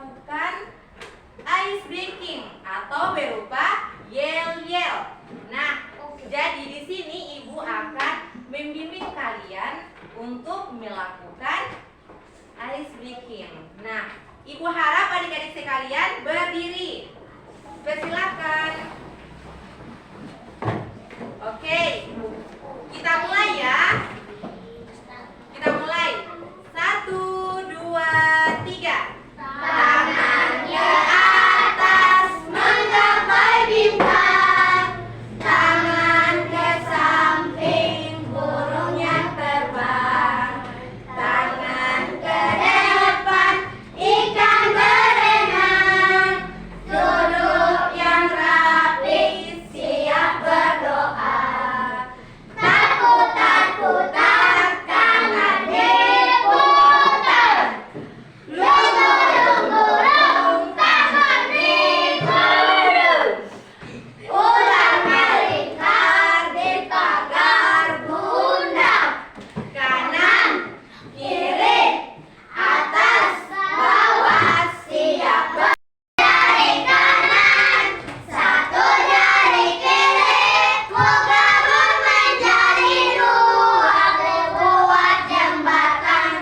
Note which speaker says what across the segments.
Speaker 1: melakukan ice breaking atau berupa yel-yel. Nah, jadi di sini Ibu akan membimbing kalian untuk melakukan ice breaking. Nah, Ibu harap adik-adik sekalian berdiri. Persilakan. Oke, kita mulai ya. Kita mulai. 1, 2, 3. Tangan ke atas menggapai bintang, tangan ke samping burung yang terbang, tangan ke depan ikan berenang, duduk yang rapi siap berdoa. Takut tangan diputar, lungur-lungur tangan dikurung, ulang melingkar di pagar bunda, kanan kiri atas bawah siap jari kanan, satu jari kiri ku gabung menjadi dua, buat jembatan.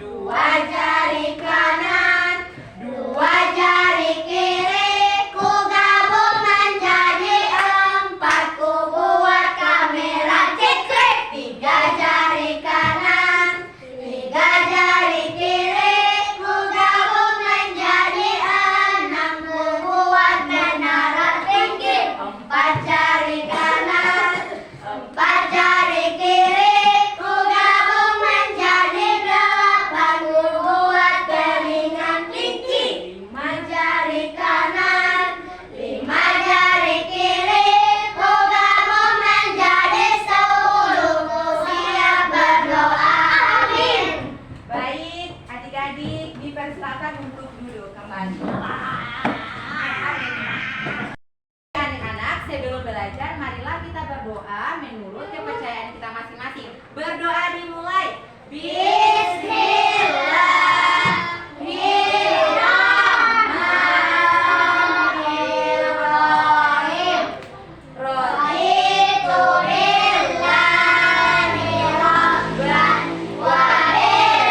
Speaker 1: Dua jari kanan, dua jari kiri ku gabung menjadi empat, ku buat kamera cekrik. Tiga jari kanan, tiga jari kiri ku gabung menjadi enam, ku buat menara tinggi. Empat jari kanan, empat jari kiri ku gabung menjadi delapan, ku buat telinga kelinci. Lima jari kanan, lima jari kiri ku gabung menjadi 10, ku siap berdoa. Amin. Baik, adik-adik dipersilakan untuk duduk kembali. Anak-anak, sebelum belajar, marilah kita berdoa menurut kepercayaan kita masing-masing. Berdoa dimulai. Bismillahirrahmanirrahim. Raditu billahi rabban wa bil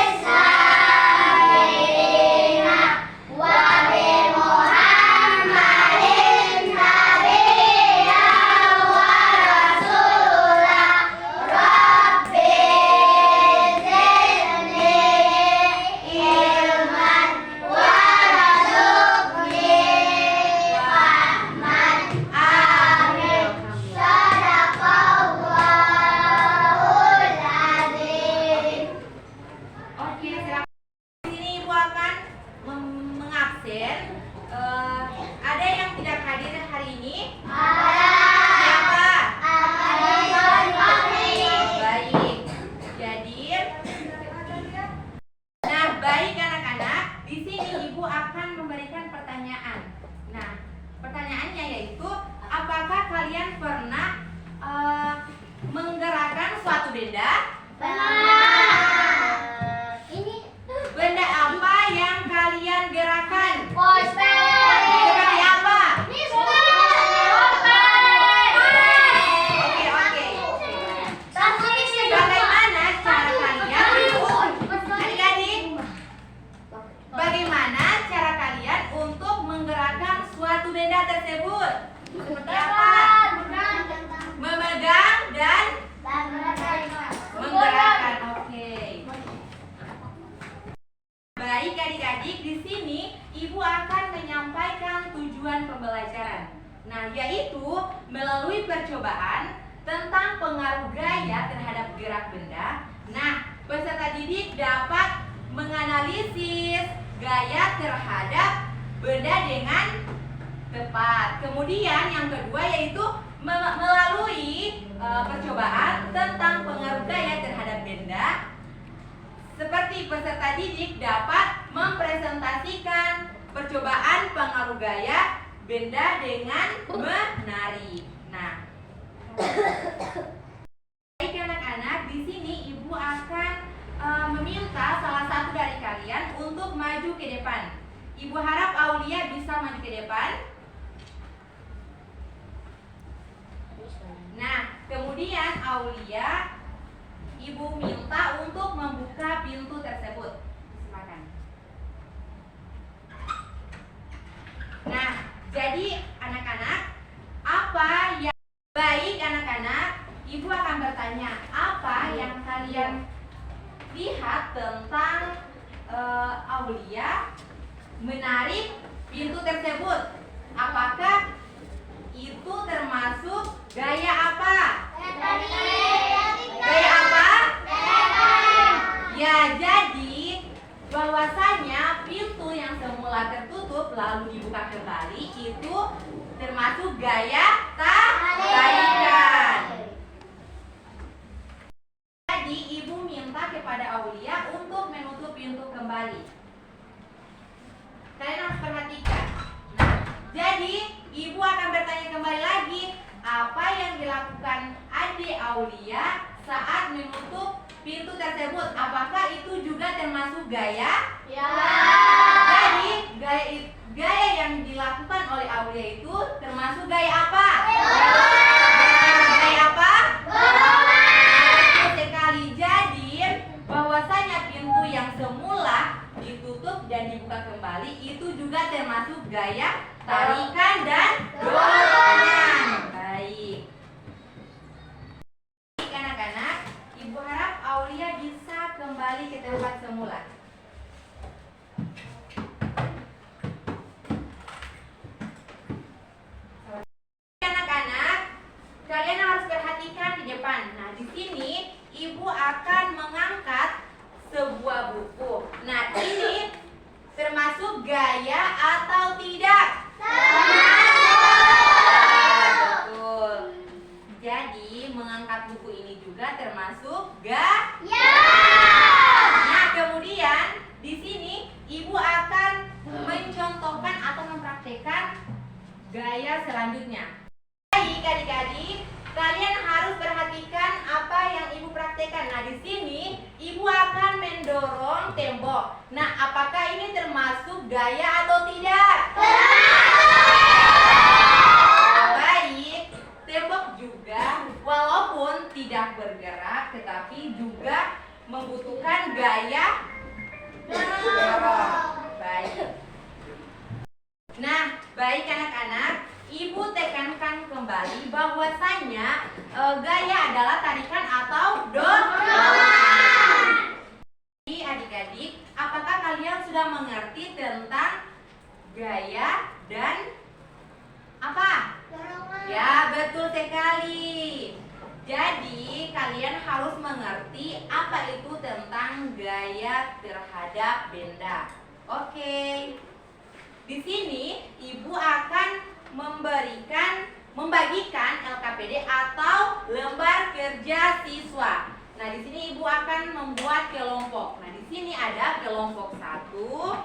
Speaker 1: islami dinan wa bi Muhammadin nabiyyan wa rasulah. Rabbi zidni ilman warzuqni fahman. Amin. Shadaqallahul azim. Oke, silakan. Di sini Ibu akan mengabsen. Ada yang tidak hadir hari ini? Siapa? Baik. Jadi, nah, baik anak-anak. Di sini Ibu akan memberikan pertanyaan. Nah, pertanyaannya yaitu, apakah kalian pernah menggerakkan suatu benda? Benda apa yang kalian gerakan? Seperti apa? Oke. Bagaimana cara kalian? Adik-adik, bagaimana cara kalian untuk menggerakkan suatu benda tersebut? Seperti apa? Memegang dan menggerakkan. Oke. Baik adik-adik, di sini Ibu akan menyampaikan tujuan pembelajaran. Nah, yaitu melalui percobaan tentang pengaruh gaya terhadap gerak benda. Nah, peserta didik dapat menganalisis gaya terhadap benda dengan tepat. Kemudian yang kedua yaitu melalui percobaan tentang pengaruh gaya terhadap benda. Seperti peserta didik dapat mempresentasikan percobaan pengaruh gaya benda dengan menari. Nah, baik anak-anak, di sini Ibu akan meminta salah satu satu dari kalian untuk maju ke depan. Ibu harap Aulia bisa maju ke depan. Nah, kemudian Aulia, Ibu minta untuk membuka pintu tersebut. Silakan. Nah, jadi anak-anak, apa yang baik anak-anak? Ibu akan bertanya, apa yang kalian lihat tentang Aulia menarik pintu tersebut? Apakah itu termasuk gaya apa? Gaya apa? Ya, jadi bahwasanya pintu yang semula tertutup lalu dibuka kembali itu termasuk gaya tarikan. Jadi ibu minta kepada Aulia untuk menutup pintu kembali. Kalian harus perhatikan. Jadi ibu akan bertanya kembali lagi, apa yang dilakukan adik Aulia saat menutup pintu tersebut? Apakah itu juga termasuk gaya? Ya. Jadi gaya yang dilakukan oleh Aulia itu termasuk gaya apa? Gaya apa? Betul sekali. Jadi bahwasanya pintu yang semula ditutup dan dibuka kembali itu juga termasuk gaya tarikan dan dorongan. Baik. Anak-anak, ibu harap Aulia bisa kembali ke tempat semula. Anak-anak, kalian harus perhatikan di depan. Nah, di sini ibu akan mengangkat sebuah buku. Nah, ini termasuk gaya atau tidak? Betul. Jadi mengangkat buku ini juga termasuk gaya. Nah, kemudian di sini ibu akan mencontohkan atau mempraktekkan gaya selanjutnya. Baik adik-adik, kalian harus perhatikan apa yang ibu praktekkan. Nah, di sini ibu akan mendorong tembok. Nah, apakah ini termasuk gaya atau tidak? Baik, tembok juga walaupun tidak bergerak tetapi juga membutuhkan gaya dorong. Baik. Nah, baik anak-anak, ibu tekankan kembali bahwasanya gaya adalah tarikan atau dorongan. Jadi adik-adik, apakah kalian sudah mengerti tentang gaya dan apa? Dorongan. Ya, betul sekali. Jadi kalian harus mengerti apa itu tentang gaya terhadap benda. Oke. Di sini ibu akan membagikan LKPD atau lembar kerja siswa. Nah, di sini ibu akan membuat kelompok. Nah, di sini ada kelompok 1,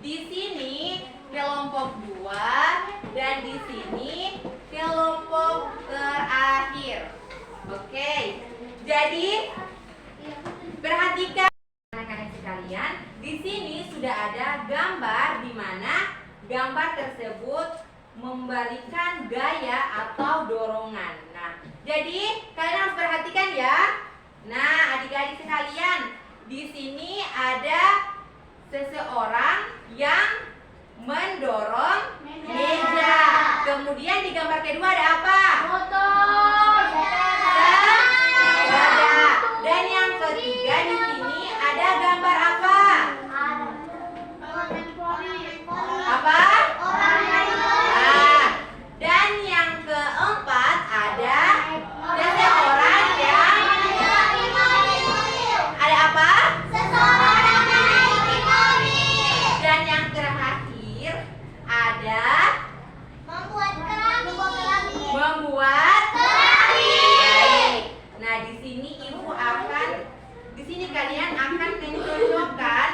Speaker 1: di sini kelompok 2, dan di sini kelompok terakhir. Oke. Jadi perhatikan anak-anak sekalian, di sini sudah ada gambar di mana gambar tersebut memberikan gaya atau dorongan. Nah, jadi kalian harus perhatikan ya. Nah, adik-adik sekalian, di sini ada seseorang yang mendorong meja. Kemudian di gambar kedua ada apa? Motor. Sepeda. Dan yang ketiga di sini ada gambar apa? Apa? Nah, dan yang keempat ada seseorang yang ada apa? Dan yang terakhir ada membuat keramik. Nah, di sini kalian akan mencocokkan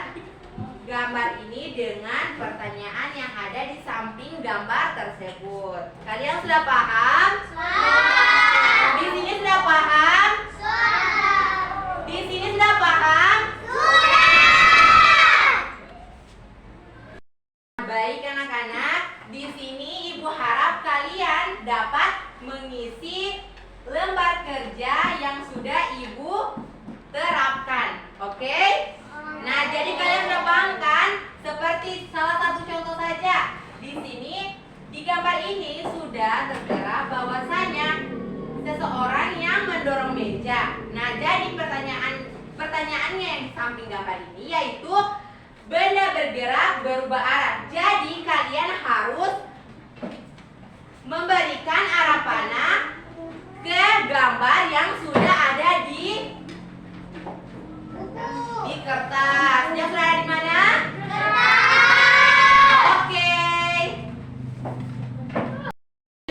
Speaker 1: gambar ini dengan pertanyaan yang ada di samping gambar tersebut. Kalian sudah paham? Di sini sudah paham? Di sini sudah paham? pertanyaannya yang di samping gambar ini, yaitu benda bergerak berubah arah. Jadi kalian harus memberikan arah panah ke gambar yang sudah ada di kertas. Yang sudah ada di mana? Oke.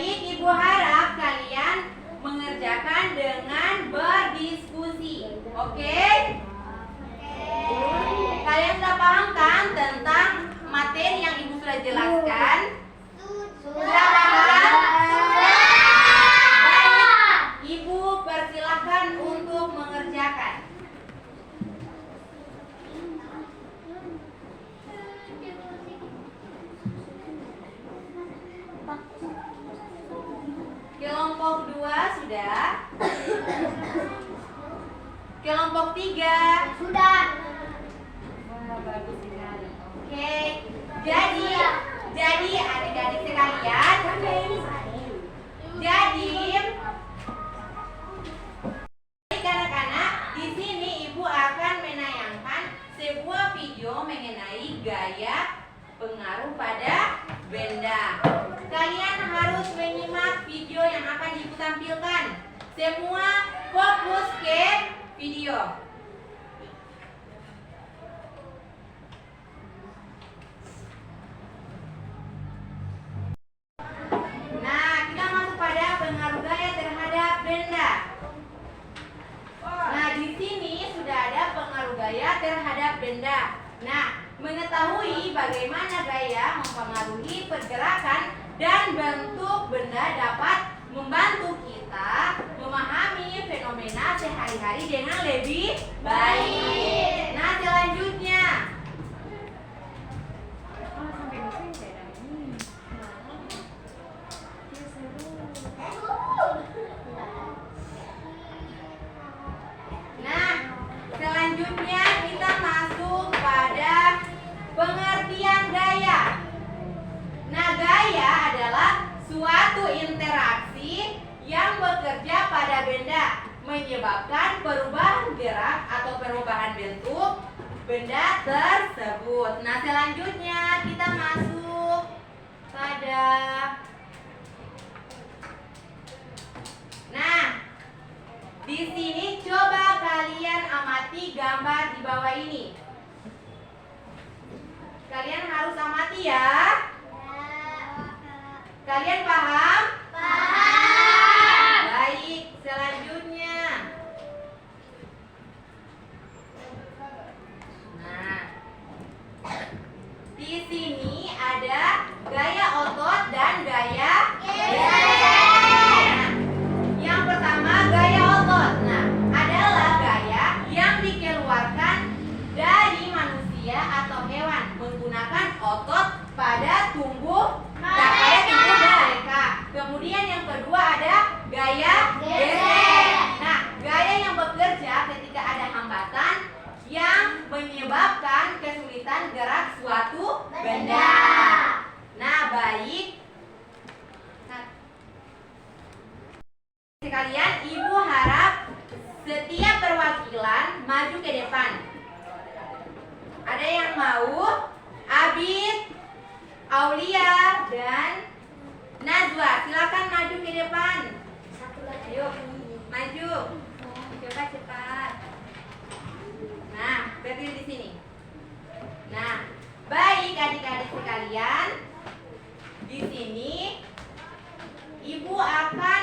Speaker 1: Ibu harap kalian mengerjakan dengan berdiskusi. Oke? Kalian sudah paham kan tentang materi yang Ibu sudah jelaskan? Sudah paham? Baik, Ibu persilahkan untuk mengerjakan. Kelompok 2 sudah? Kelompok 3
Speaker 2: Sudah.
Speaker 1: wah, bagus sekali. Oke. Jadi adik-adik sekalian, jadi anak-anak, di sini Ibu akan menayangkan sebuah video mengenai gaya pengaruh pada benda. Kalian harus menyimak video yang akan Ibu tampilkan. Semua fokus ke video. Nah, kita masuk pada pengaruh gaya terhadap benda. Nah, di sini sudah ada pengaruh gaya terhadap benda. Nah, mengetahui bagaimana gaya mempengaruhi pergerakan dan bentuk benda dapat membantu kita memahami fenomena sehari-hari dengan lebih baik. Nah, selanjutnya. Nah, selanjutnya kita masuk pada pengertian gaya. Nah, gaya adalah suatu interaksi yang bekerja pada benda, menyebabkan perubahan gerak atau perubahan bentuk benda tersebut. Nah, selanjutnya kita masuk pada di sini coba kalian amati gambar di bawah ini. Kalian harus amati ya. Kalian paham?
Speaker 2: Paham.
Speaker 1: Baik, selanjutnya. Nah, di sini ada gaya otot dan gaya geser. Yang pertama gaya otot. Nah, adalah gaya yang dikeluarkan dari manusia atau hewan menggunakan otot pada tubuh mereka. Kemudian yang kedua ada gaya geser. Nah, gaya yang bekerja ketika ada hambatan yang menyebabkan kesulitan gerak suatu benda. Nah, baik. Sekalian, Ibu harap setiap perwakilan maju ke depan. Ada yang mau? Abid, Aulia, dan Najwa, silakan maju ke depan. Ayo, maju. Coba cepat. Nah, berdiri di sini. Nah, baik adik-adik sekalian. Di sini Ibu akan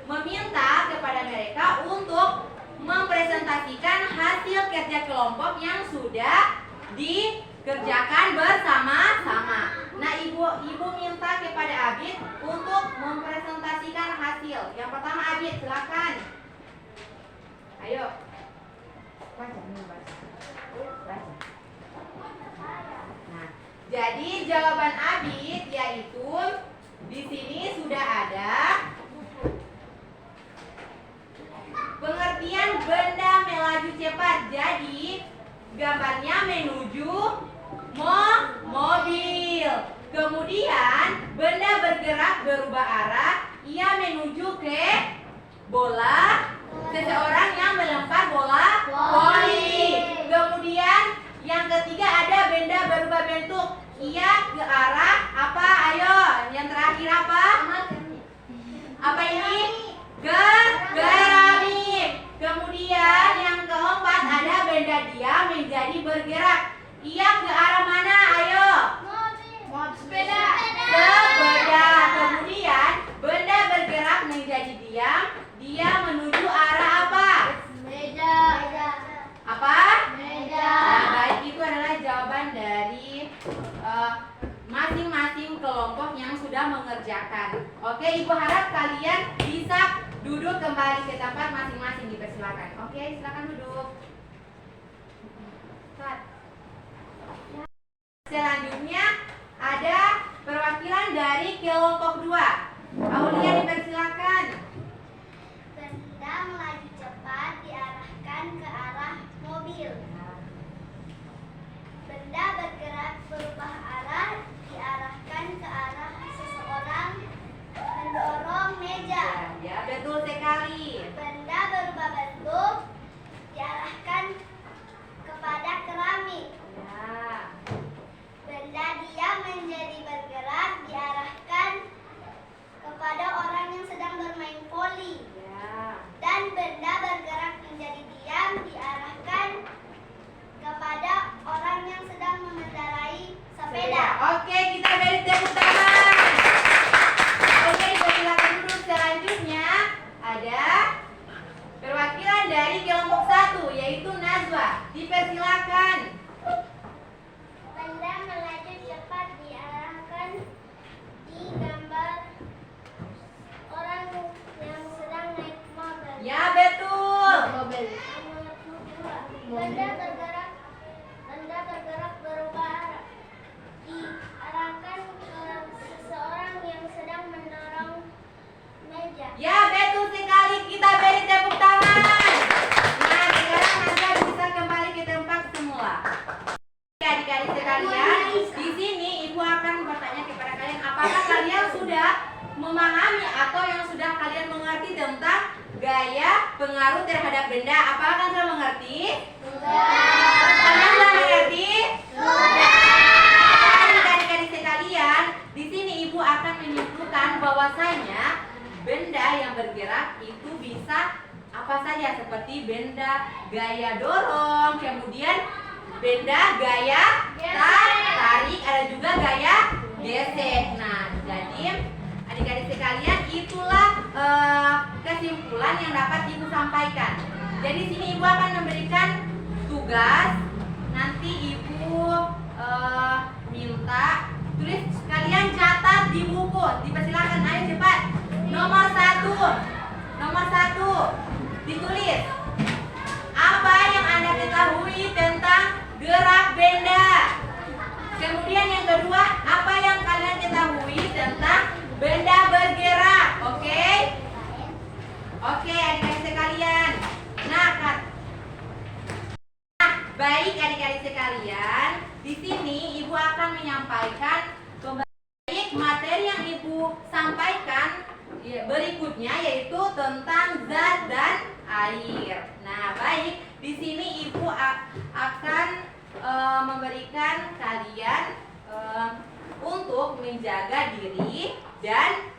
Speaker 1: meminta kepada mereka untuk mempresentasikan hasil kerja kelompok yang sudah dikerjakan bersama-sama. Nah, ibu minta kepada Abid untuk mempresentasikan hasil. Yang pertama Abid, silakan. Ayo. Nah, jadi jawaban Abid yaitu di sini sudah ada pengertian benda melaju cepat. Jadi gambarnya menuju mobil. Kemudian benda bergerak berubah arah, ia menuju ke bola. Seseorang yang melempar bola voli. sudah mengerjakan. Oke, Ibu harap kalian bisa duduk kembali ke tempat masing-masing, dipersilakan. Oke, silakan duduk. Selanjutnya ada perwakilan dari kelompok 2. Aulia, dipersilakan.
Speaker 2: Benda melaju cepat diarahkan ke arah mobil. Benda bergerak berubah arah diarahkan ke arah seseorang mendorong meja.
Speaker 1: Ya, betul sekali.
Speaker 2: Benda berubah bentuk diarahkan kepada keramik.
Speaker 1: Ya.
Speaker 2: Benda diam menjadi bergerak diarahkan kepada orang yang sedang bermain voli.
Speaker 1: Ya.
Speaker 2: Dan benda bergerak menjadi diam diarahkan kepada orang yang sedang mengendarai sepeda.
Speaker 1: Oke, kita beri tepuk tangan. Oke, silakan duduk. Selanjutnya ada perwakilan dari kelompok 1, yaitu Najwa. Dipersilakan.
Speaker 2: Benda melaju cepat diarahkan di gambar orang yang sedang naik mobil.
Speaker 1: Ya, betul.
Speaker 2: Benda bergerak berubah arah diarahkan ke seseorang yang sedang mendorong meja.
Speaker 1: Ya, betul sekali. Kita beri tepuk tangan. Nah, sekarang Najwa bisa kembali ke tempat semula. Adik-adik sekalian, di sini Ibu akan bertanya kepada kalian, apakah kalian sudah memahami atau yang sudah kalian mengerti tentang gaya pengaruh terhadap benda? Apakah kalian sudah mengerti? Kalian sudah mengerti? Adik-adik sekalian, di sini Ibu akan menyimpulkan bahwasanya benda yang bergerak itu bisa apa saja, seperti benda gaya dorong, kemudian benda gaya tarik, ada juga gaya gesek. Nah, jadi adik-adik sekalian, itulah kesimpulan yang dapat Ibu sampaikan. Jadi sini Ibu akan memberikan tugas. Nanti Ibu minta tulis, kalian catat di buku. Dipersilakan, ayo cepat. Nomor 1 ditulis. Apa yang Anda ketahui tentang gerak benda? Kemudian yang kedua, apa yang kalian ketahui tentang benda bergerak? Oke? Oke, adik-adik sekalian. Nah, baik adik-adik sekalian, di sini Ibu akan menyampaikan kembali materi yang Ibu sampaikan berikutnya, yaitu tentang zat dan air. Nah, baik, di sini Ibu akan memberikan kalian untuk menjaga diri dan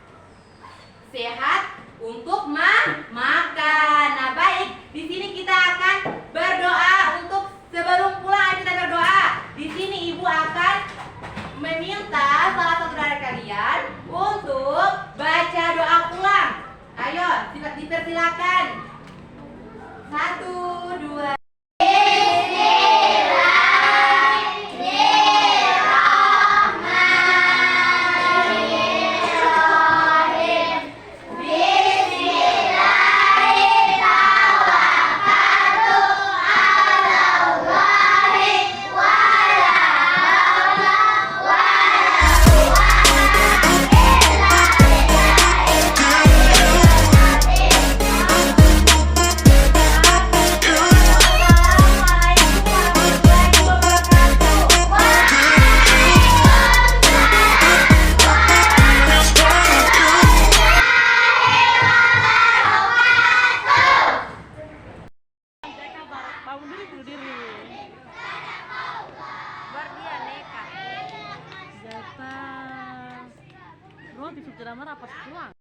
Speaker 1: sehat untuk makan. Nah, baik, di sini kita akan berdoa. Untuk sebelum pulang, ayo kita berdoa. Di sini Ibu akan meminta salah satu dari kalian untuk baca doa pulang. Ayo, dipersilakan. 1, 2.
Speaker 3: Bro, di Sudirama rapat pulang.